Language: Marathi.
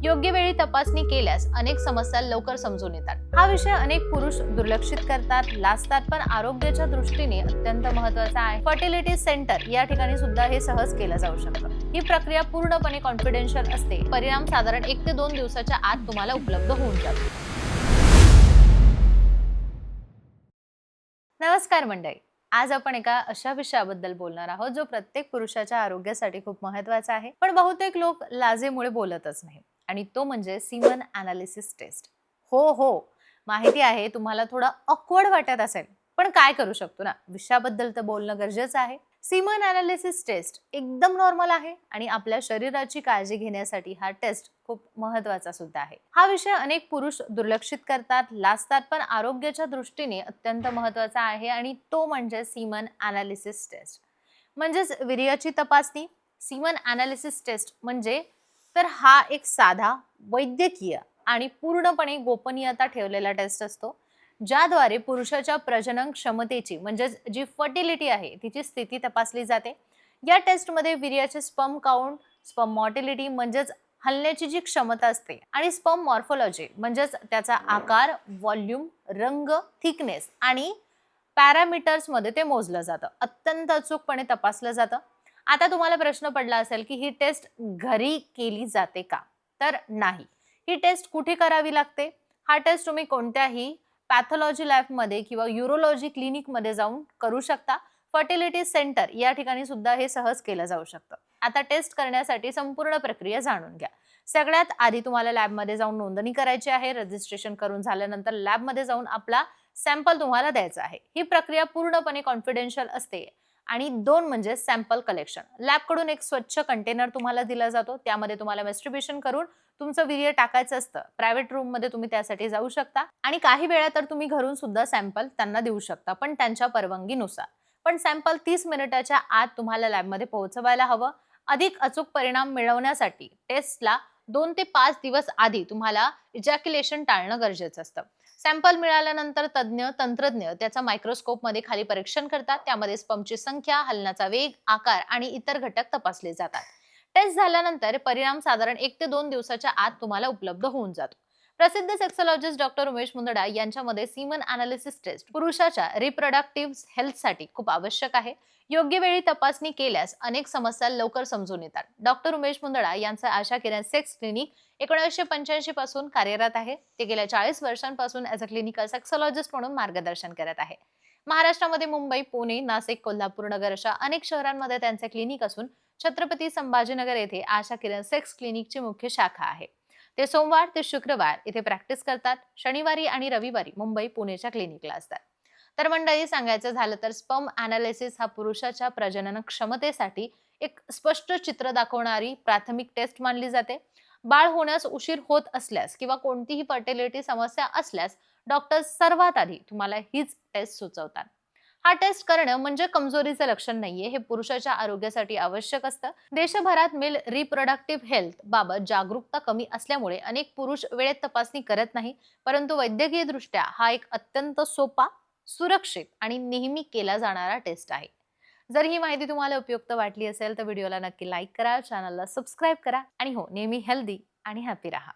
योग्य वेळी तपासणी केल्यास अनेक समस्या लवकर समजून येतात। हा विषय अनेक पुरुष दुर्लक्षित करतात, लाजतात, पण आरोग्याच्या दृष्टीने अत्यंत महत्त्वाचा आहे। फर्टिलिटी सेंटर या ठिकाणी सुद्धा हे सहज केलं जाऊ शकतं। ही प्रक्रिया पूर्णपणे कॉन्फिडेन्शियल असते। परिणाम साधारण 1 ते 2 दिवसाच्या आत तुम्हाला उपलब्ध होऊन जातो। नमस्कार मंडळी, आज आपण एका अशा विषयाबद्दल बोलणार आहोत जो प्रत्येक पुरुषाच्या आरोग्यासाठी खूप महत्त्वाचा आहे, पण बहुतेक लोक लाजेमुळे बोलतच नाही, आणि तो म्हणजे सीमन एनालिसिस टेस्ट। हो, माहिती आहे तुम्हाला थोडं ऑकवर्ड वाटत असेल, पण काय करू शकतो ना, विषयाबद्दल तर बोलणं गरजेचं आहे। सीमन एनालिसिस टेस्ट एकदम नॉर्मल आहे आणि आपल्या शरीराची काळजी घेण्यासाठी हा टेस्ट खूप महत्त्वाचा सुद्धा आहे। हा विषय अनेक पुरुष दुर्लक्षित करतात, लाजतात, पण आरोग्याच्या दृष्टीने अत्यंत महत्त्वाचा आहे, आणि तो म्हणजे सीमन एनालिसिस टेस्ट। म्हणजेच वीर्याची तपासणी। सीमन एनालिसिस टेस्ट म्हणजे तर हा एक साधा, वैद्यकीय आणि पूर्णपणे गोपनीयता ठेवलेला टेस्ट असतो, ज्याद्वारे पुरुषाच्या प्रजनन क्षमतेची म्हणजे जी फर्टिलिटी आहे तिची स्थिती तपासली जाते। या टेस्टमध्ये वीर्याचे स्पर्म काउंट, स्पर्म मोटिलिटी म्हणजेच हलण्याची जी क्षमता असते, आणि स्पर्म मॉर्फोलॉजी म्हणजेच त्याचा आकार, व्हॉल्यूम, रंग, थिकनेस आणि पॅरामीटर्स मध्ये ते मोजलं जातं, अत्यंत अचूकपणे तपासलं जातं। आता तुम्हाला प्रश्न पडला असेल की ही टेस्ट घरी केली जाते का? तर नाही। ही टेस्ट कुठे करावी लागते? हा टेस्ट तुम्ही कोणत्याही पॅथॉलॉजी लॅबमध्ये किंवा यूरोलॉजी क्लिनिकमध्ये जाऊन करू शकता। फर्टिलिटी सेंटर या ठिकाणी सुद्धा हे सहज केलं जाऊ शकतं। आता टेस्ट करण्यासाठी संपूर्ण प्रक्रिया जाणून घ्या। सगळ्यात आधी तुम्हाला लॅबमध्ये जाऊन नोंदणी करायची आहे। रजिस्ट्रेशन करून झाल्यानंतर लॅबमध्ये जाऊन आपला सॅम्पल तुम्हाला द्यायचा आहे। ही प्रक्रिया पूर्णपणे कॉन्फिडेन्शियल असते। आणि 2 म्हणजे सॅम्पल कलेक्शन। लॅबकडून एक स्वच्छ कंटेनर तुम्हाला दिला जातो, त्यामध्ये तुम्हाला मॅस्ट्रिब्युशन करून तुमचं वीर्य टाकायचं असतं। प्रायव्हेट रूम मध्ये तुम्ही त्यासाठी जाऊ शकता, आणि काही वेळा तर तुम्ही घरून सुद्धा सॅम्पल त्यांना देऊ शकता, पण त्यांच्या परवानगीनुसार। पण सॅम्पल 30 मिनिटाच्या आत तुम्हाला लॅबमध्ये पोहोचवायला हवं। अधिक अचूक परिणाम मिळवण्यासाठी टेस्टला 2 ते 5 दिवस आधी तुम्हाला इजॅक्युलेशन टाळणं गरजेचं असतं। सॅम्पल मिळाल्यानंतर तंत्रज्ञ त्याचा मायक्रोस्कोप मध्ये खाली परीक्षण करतात, त्यामध्ये स्पर्मची संख्या, हलनाचा वेग, आकार आणि इतर घटक तपासले जातात। टेस्ट झाल्यानंतर परिणाम साधारण 1 ते 2 दिवसाच्या आत तुम्हाला उपलब्ध होऊन जातो। प्रसिद्ध सेक्सोलॉजिस्ट डॉक्टर उमेश मुंदडा यांच्यामध्ये सीमन एनालिसिस टेस्ट पुरुषाच्या रिप्रोडक्टिव्ह हेल्थसाठी खूप आवश्यक आहे। योग्य वेळी तपासणी केल्यास अनेक समस्या लवकर समजून येतात। डॉक्टर उमेश मुंदडा यांचं आशा किरण सेक्स क्लिनिक 1985 पासून कार्यरत आहे। ते गेल्या 40 वर्षांपासून ॲज अ क्लिनिकल सेक्सोलॉजिस्ट म्हणून मार्गदर्शन करत आहे। महाराष्ट्रामध्ये मुंबई, पुणे, नाशिक, कोल्हापूर, नगर अशा अनेक शहरांमध्ये त्यांचे क्लिनिक असून छत्रपती संभाजीनगर येथे आशा किरण सेक्स क्लिनिकची मुख्य शाखा आहे। ते सोमवार ते शुक्रवार इथे प्रॅक्टिस करतात। शनिवारी आणि रविवारी मुंबई, पुणेच्या क्लिनिकला असतात। तर मंडळी, सांगायचं झालं तर स्पर्म एनालिसिस हा पुरुषाच्या प्रजनन क्षमतेसाठी एक स्पष्ट चित्र दाखवणारी प्राथमिक टेस्ट मानली जाते। बाळ होण्यास उशीर होत असल्यास किंवा कोणतीही फर्टिलिटी समस्या असल्यास डॉक्टर सर्वात आधी तुम्हाला हीच टेस्ट सुचवतात। हा टेस्ट करणं म्हणजे कमजोरीचं लक्षण नाहीये, हे पुरुषाच्या आरोग्यासाठी आवश्यक असतं। देशभरात मेल रिप्रोडक्टिव्ह हेल्थ बाबत जागरूकता कमी असल्यामुळे अनेक पुरुष वेळेत तपासणी करत नाही, परंतु वैद्यकीय दृष्ट्या हा एक अत्यंत सोपा, सुरक्षित आणि नेहमी केला जाणारा टेस्ट आहे। जर ही माहिती तुम्हाला उपयुक्त वाटली असेल तर व्हिडिओला नक्की लाईक करा, चॅनलला सबस्क्राईब करा, आणि हो, नेहमी हेल्दी आणि हॅपी राहा।